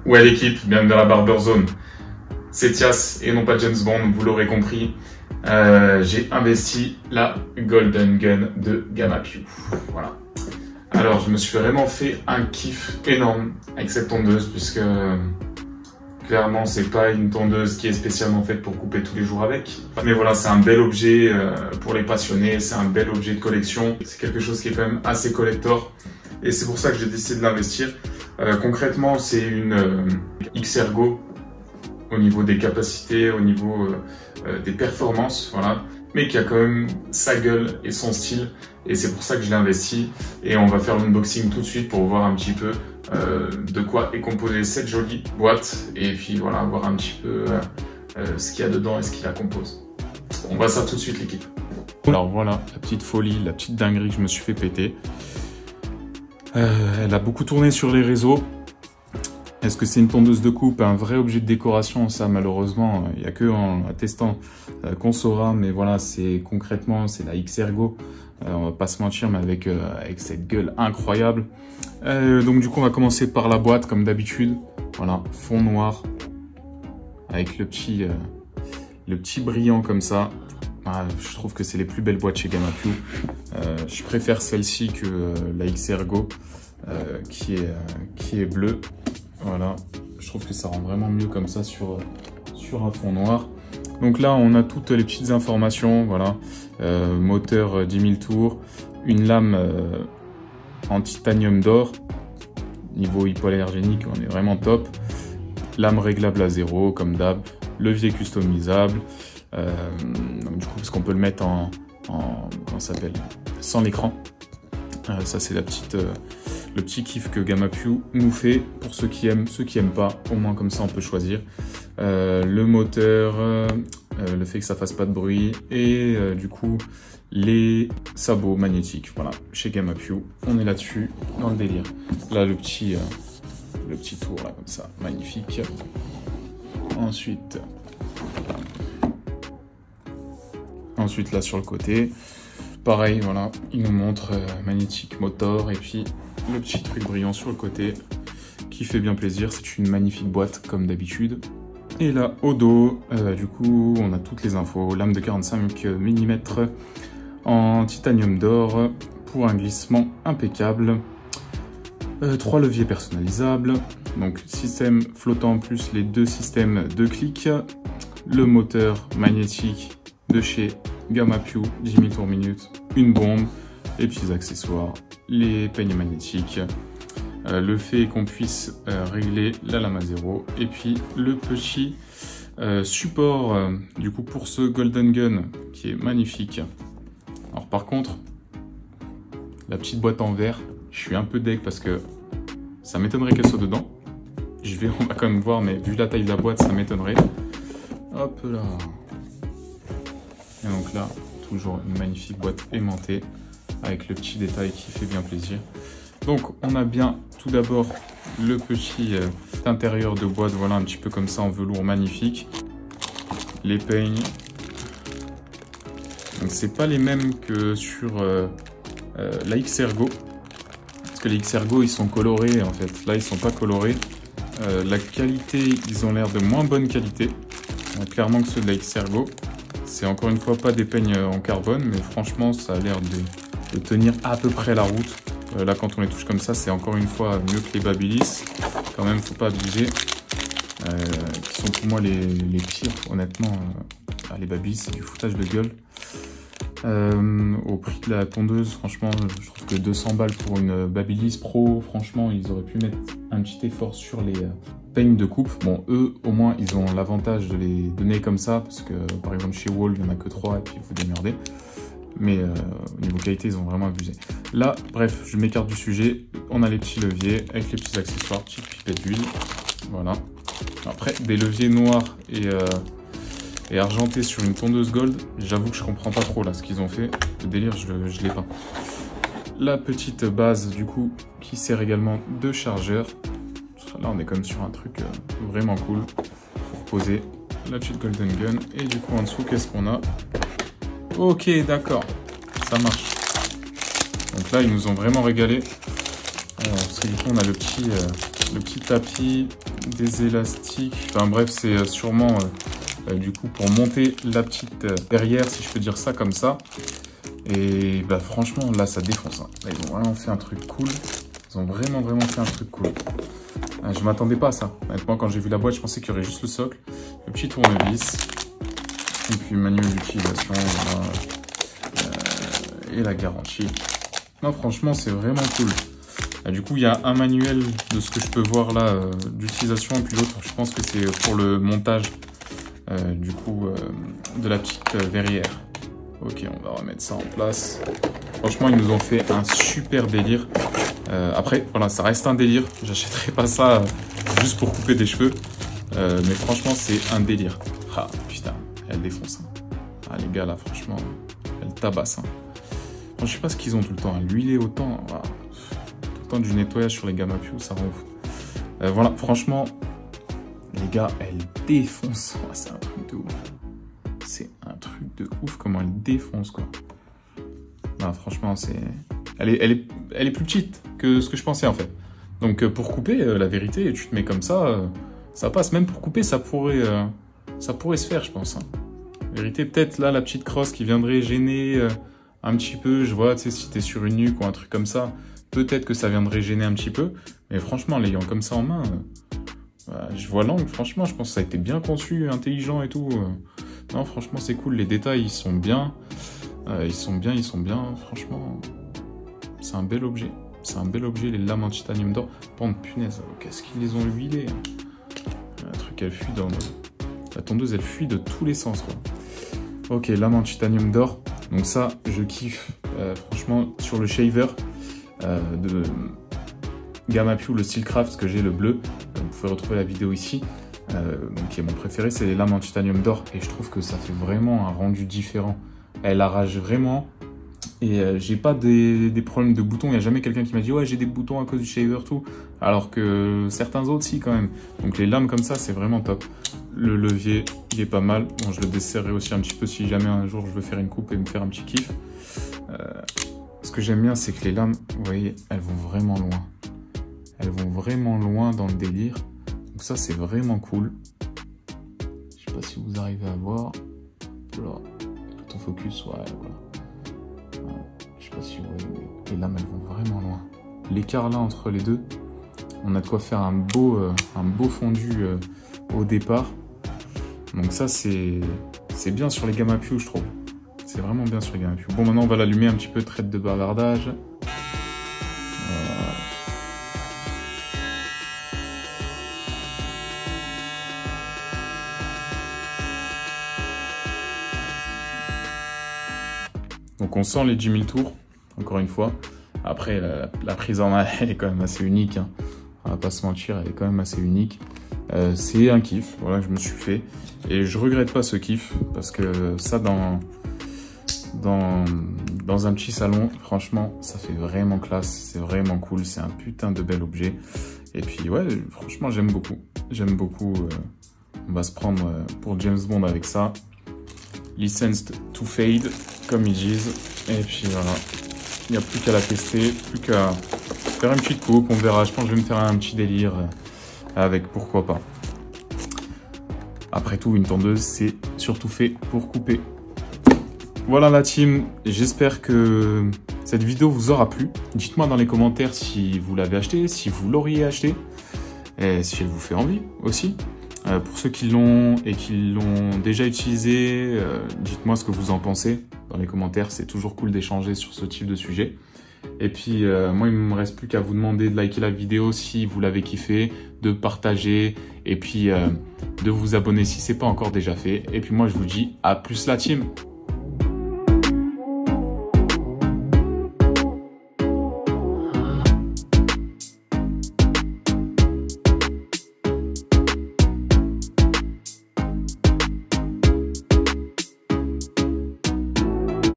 Ouais l'équipe, bienvenue dans la Barber Zone. C'est Thias et non pas James Bond, vous l'aurez compris. J'ai investi la Golden Gun de GamaPew. Voilà. Alors je me suis vraiment fait un kiff énorme avec cette tondeuse puisque clairement c'est pas une tondeuse qui est spécialement faite pour couper tous les jours avec. Mais voilà, c'est un bel objet pour les passionnés, c'est un bel objet de collection. C'est quelque chose qui est quand même assez collector et c'est pour ça que j'ai décidé de l'investir. Concrètement, c'est une X-Ergo au niveau des capacités, au niveau des performances, voilà, mais qui a quand même sa gueule et son style, et c'est pour ça que je l'ai investi. Et on va faire l'unboxing tout de suite pour voir un petit peu de quoi est composée cette jolie boîte, et puis voilà, voir un petit peu ce qu'il y a dedans et ce qui la compose. On va ça tout de suite l'équipe. Alors voilà, la petite folie, la petite dinguerie que je me suis fait péter. Elle a beaucoup tourné sur les réseaux. Est-ce que c'est une tondeuse de coupe, un vrai objet de décoration? Ça, malheureusement, il n'y a que en la testant qu'on saura. Mais voilà, c'est concrètement, c'est la X-Ergo. On va pas se mentir, mais avec cette gueule incroyable. Donc du coup, on va commencer par la boîte, comme d'habitude. Voilà, fond noir, avec le petit brillant comme ça. Je trouve que c'est les plus belles boîtes chez GamaPew. Je préfère celle-ci que la X-Ergo qui est bleue. Voilà, je trouve que ça rend vraiment mieux comme ça sur un fond noir. Donc là, on a toutes les petites informations. Voilà, moteur 10 000 tours, une lame en titanium d'or. Niveau hypoallergénique, on est vraiment top. Lame réglable à 0 comme d'hab. Levier customisable. Donc du coup, parce qu'on peut le mettre en comment ça s'appelle, sans l'écran. Ça c'est le petit kiff que GamaPew nous fait pour ceux qui aiment pas, au moins comme ça on peut choisir. Le moteur, le fait que ça fasse pas de bruit et du coup les sabots magnétiques. Voilà, chez GamaPew, on est là-dessus dans le délire. Là le petit tour là comme ça, magnifique. Ensuite là sur le côté, pareil, voilà, il nous montre magnétique motor et puis le petit truc brillant sur le côté qui fait bien plaisir. C'est une magnifique boîte comme d'habitude. Et là au dos, du coup, on a toutes les infos. Lame de 45 mm en titanium d'or pour un glissement impeccable. 3 leviers personnalisables. Donc système flottant plus les 2 systèmes de clic. Le moteur magnétique de chez GamaPew, 10 000 tours minute, une bombe, les petits accessoires, les peignes magnétiques, le fait qu'on puisse régler la lame à 0, et puis le petit support du coup pour ce Golden Gun qui est magnifique. Alors par contre, la petite boîte en verre, je suis un peu deg parce que ça m'étonnerait qu'elle soit dedans. On va quand même voir, mais vu la taille de la boîte, ça m'étonnerait. Hop là. Et donc là, toujours une magnifique boîte aimantée avec le petit détail qui fait bien plaisir. Donc on a bien tout d'abord le petit intérieur de boîte, voilà, un petit peu comme ça en velours magnifique. Les peignes. Donc c'est pas les mêmes que sur la X-Ergo. Parce que les X-Ergo ils sont colorés en fait. Là ils sont pas colorés. La qualité, ils ont l'air de moins bonne qualité. Clairement que ceux de la X-Ergo. C'est encore une fois pas des peignes en carbone, mais franchement ça a l'air de tenir à peu près la route. Là quand on les touche comme ça, c'est encore une fois mieux que les Babyliss. Quand même, faut pas abuser. Qui sont pour moi les pires, honnêtement. Les Babyliss, c'est du foutage de gueule. Au prix de la tondeuse, franchement, je trouve que 200 balles pour une Babyliss Pro, franchement, ils auraient pu mettre un petit effort sur les peignes de coupe. Bon, eux, au moins, ils ont l'avantage de les donner comme ça, parce que, par exemple, chez Wall, il n'y en a que 3, et puis vous démerdez. Mais au niveau qualité, ils ont vraiment abusé. Là, bref, je m'écarte du sujet. On a les petits leviers, avec les petits accessoires, petite pipette d'huile. Voilà. Après, des leviers noirs et argenté sur une tondeuse gold, j'avoue que je comprends pas trop là ce qu'ils ont fait. Le délire, je l'ai pas. La petite base du coup qui sert également de chargeur. Là on est comme sur un truc vraiment cool pour poser la petite Golden Gun. Et du coup en dessous qu'est-ce qu'on a? Ok, d'accord, ça marche. Donc là ils nous ont vraiment régalé. Parce que du coup on a le petit le petit tapis, des élastiques. Enfin bref, c'est sûrement du coup pour monter la petite verrière, si je peux dire ça comme ça. Et bah franchement, là ça défonce. Hein. Là, ils ont vraiment fait un truc cool. Ils ont vraiment fait un truc cool. Je m'attendais pas à ça. Honnêtement, quand j'ai vu la boîte, je pensais qu'il y aurait juste le socle, le petit tournevis, et puis manuel d'utilisation, voilà. Et la garantie. Non, franchement, c'est vraiment cool. Du coup, il y a un manuel de ce que je peux voir là d'utilisation, et puis l'autre, je pense que c'est pour le montage du coup de la petite verrière. Ok, on va remettre ça en place. Franchement, ils nous ont fait un super délire. Après, voilà, ça reste un délire. J'achèterai pas ça juste pour couper des cheveux. Mais franchement, c'est un délire. Ah, putain, elle défonce. Hein. Ah, les gars, là, franchement, elle tabasse. Hein. Bon, je sais pas ce qu'ils ont tout le temps. L'huiler autant. Voilà. Tout le temps du nettoyage sur les Gamma Pew, ça rend ouf. Voilà, franchement, les gars, elle défonce. Oh, c'est un truc de ouf. C'est un truc de ouf comment elle défonce, quoi. Non, franchement, c'est... Elle est plus petite que ce que je pensais, en fait. Donc, pour couper, la vérité, tu te mets comme ça, ça passe. Même pour couper, ça pourrait se faire, je pense. Hein. La vérité, peut-être, là, la petite crosse qui viendrait gêner un petit peu. Je vois, tu sais, si t'es sur une nuque ou un truc comme ça, peut-être que ça viendrait gêner un petit peu. Mais franchement, l'ayant comme ça en main, je vois l'angle. Franchement, je pense que ça a été bien conçu, intelligent et tout. Non, franchement, c'est cool. Les détails, ils sont bien. Ils sont bien. Franchement, c'est un bel objet. C'est un bel objet, les lames en titanium d'or. Bon, punaise, qu'est-ce qu'ils les ont huilés. Le truc, elle fuit dans... La tondeuse, elle fuit de tous les sens, quoi. Ok, lame en titanium d'or. Donc ça, je kiffe. Franchement, sur le shaver de Gamma Pew, le Steelcraft, que j'ai, le bleu. Vous pouvez retrouver la vidéo ici. Donc, qui est mon préféré, c'est les lames en titanium d'or. Et je trouve que ça fait vraiment un rendu différent. Elle arrache vraiment. Et j'ai pas des problèmes de boutons. Il n'y a jamais quelqu'un qui m'a dit « Ouais, j'ai des boutons à cause du shaver, tout. » Alors que certains autres, si, quand même. Donc, les lames comme ça, c'est vraiment top. Le levier, il est pas mal. Bon, je le desserrerai aussi un petit peu si jamais un jour je veux faire une coupe et me faire un petit kiff. Ce que j'aime bien, c'est que les lames, vous voyez, elles vont vraiment loin. Elles vont vraiment loin dans le délire. Donc ça, c'est vraiment cool. Je sais pas si vous arrivez à voir. Alors, autofocus, ouais, voilà. Je sais pas si vous voyez, mais les lames, elles vont vraiment loin. L'écart là entre les deux, on a de quoi faire un beau fondu au départ. Donc ça, c'est bien sur les Gamma Pew, je trouve. C'est vraiment bien sur les Gamma Pew. Bon, maintenant, on va l'allumer un petit peu, traite de bavardage. Donc on sent les 10 000 tours, encore une fois. Après, la prise en main, elle est quand même assez unique. Hein. On va pas se mentir, elle est quand même assez unique. C'est un kiff, voilà, que je me suis fait. Et je regrette pas ce kiff, parce que ça, dans un petit salon, franchement, ça fait vraiment classe. C'est vraiment cool, c'est un putain de bel objet. Et puis, ouais, franchement, j'aime beaucoup. J'aime beaucoup. On va se prendre pour James Bond avec ça. Licensed to fade, comme ils disent. Et puis voilà, il n'y a plus qu'à la tester, plus qu'à faire une petite coupe, on verra. Je pense que je vais me faire un petit délire avec, pourquoi pas. Après tout, une tondeuse, c'est surtout fait pour couper. Voilà la team, j'espère que cette vidéo vous aura plu. Dites-moi dans les commentaires si vous l'avez acheté, si vous l'auriez acheté, et si elle vous fait envie aussi. Pour ceux qui l'ont et qui l'ont déjà utilisé, dites-moi ce que vous en pensez dans les commentaires. C'est toujours cool d'échanger sur ce type de sujet. Et puis, moi, il ne me reste plus qu'à vous demander de liker la vidéo si vous l'avez kiffé, de partager et puis de vous abonner si ce n'est pas encore déjà fait. Et puis moi, je vous dis à plus la team.